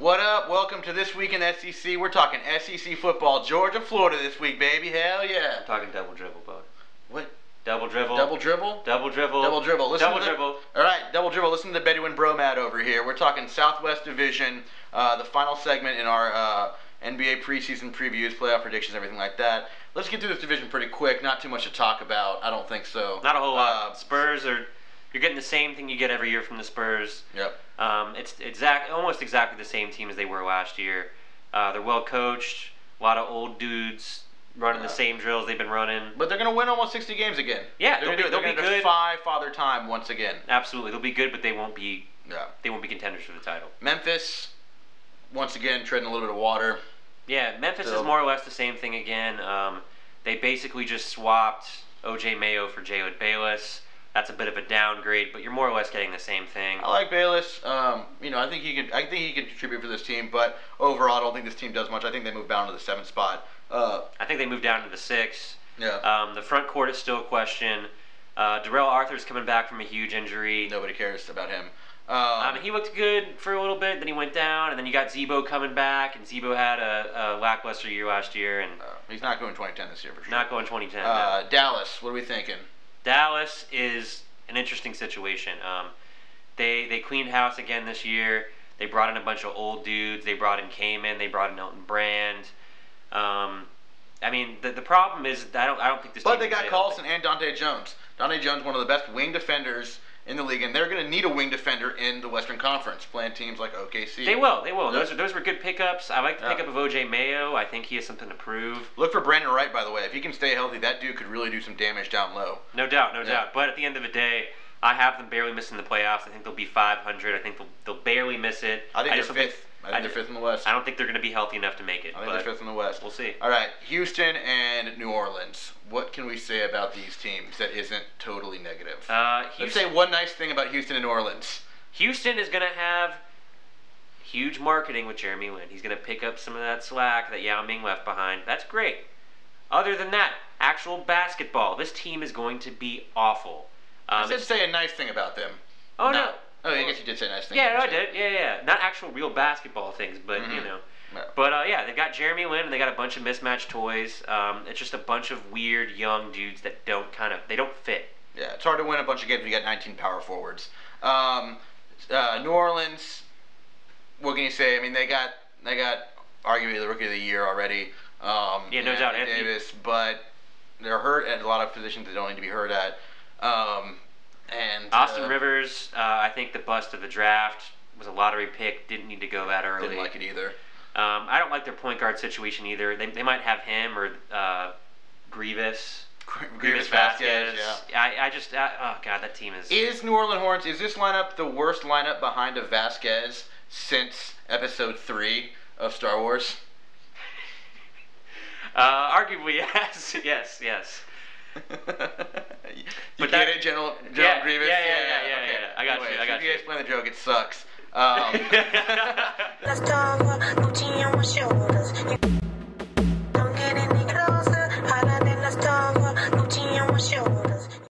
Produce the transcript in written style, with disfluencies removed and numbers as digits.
What up? Welcome to This Week in SEC. We're talking SEC football. Georgia, Florida this week, baby. Hell yeah. I'm talking double dribble, bud. What? Double dribble. Double dribble? Double dribble. Double dribble. Listen double to dribble. All right, double dribble. Listen to the Bedouin Bromad over here. We're talking Southwest Division, the final segment in our NBA preseason previews, playoff predictions, everything like that. Let's get through this division pretty quick. Not too much to talk about. I don't think so. Not a whole lot. Spurs are... You're getting the same thing you get every year from the Spurs. Yep. It's almost exactly the same team as they were last year. They're well coached. A lot of old dudes running the same drills they've been running. But they're going to win almost 60 games again. Yeah, they'll be good. Defy Father Time once again. Absolutely, they'll be good, but they won't be. Yeah. They won't be contenders for the title. Memphis, once again, treading a little bit of water. Yeah, Memphis is more or less the same thing again. They basically just swapped O.J. Mayo for Jalen Bayless. That's a bit of a downgrade, but you're more or less getting the same thing. I like Bayless. I think he can contribute for this team, but overall, I don't think this team does much. I think they move down to the 7th spot. I think they moved down to the 6th. Yeah. The front court is still a question. Darrell Arthur's coming back from a huge injury. Nobody cares about him. He looked good for a little bit, then he went down, and then you got Zebo coming back, and Zebo had a lackluster year last year, and he's not going 2010 this year for sure. Not going 2010. No. Dallas, what are we thinking? Dallas is an interesting situation. They cleaned house again this year. They brought in a bunch of old dudes. They brought in Kaman. They brought in Elton Brand. The problem is I don't think this. But they got Carlson and Dante Jones. Dante Jones, one of the best wing defenders in the league, and they're going to need a wing defender in the Western Conference, playing teams like OKC. They will. Those were good pickups. I like the pickup of O.J. Mayo. I think he has something to prove. Look for Brandon Wright, by the way. If he can stay healthy, that dude could really do some damage down low. No doubt. But at the end of the day, I have them barely missing the playoffs. I think they'll be 500. I think they'll barely miss it. I think they're 5th. I think they're 5th in the West. I don't think they're going to be healthy enough to make it. I think they're 5th in the West. We'll see. All right, Houston and New Orleans. What can we say about these teams that isn't totally negative? Let's say one nice thing about Houston and New Orleans. Houston is going to have huge marketing with Jeremy Lin. He's going to pick up some of that slack that Yao Ming left behind. That's great. Other than that, actual basketball, this team is going to be awful. I did say a nice thing about them. Oh, no. Oh, I guess you did say nice things. Yeah, no, I did. Yeah. Not actual real basketball things, but, you know. No. But, they've got Jeremy Lin, and they got a bunch of mismatched toys. It's just a bunch of weird young dudes that don't fit. Yeah, it's hard to win a bunch of games when you got 19 power forwards. New Orleans, what can you say? I mean, they got arguably the Rookie of the Year already. No doubt. Anthony Davis, but they're hurt at a lot of positions they don't need to be hurt at. And Austin Rivers, I think the bust of the draft was a lottery pick. Didn't need to go that early. Didn't like it either. I don't like their point guard situation either. They might have him or Grievous Vasquez. Yeah. Oh god, that team is. Is New Orleans Hornets? Is this lineup the worst lineup behind a Vasquez since Episode 3 of Star Wars? Arguably, yes. Yes. You get it, General Grievous? Yeah. I got you. If you explain the joke, it sucks. Let's go, Gucci on my shoulders.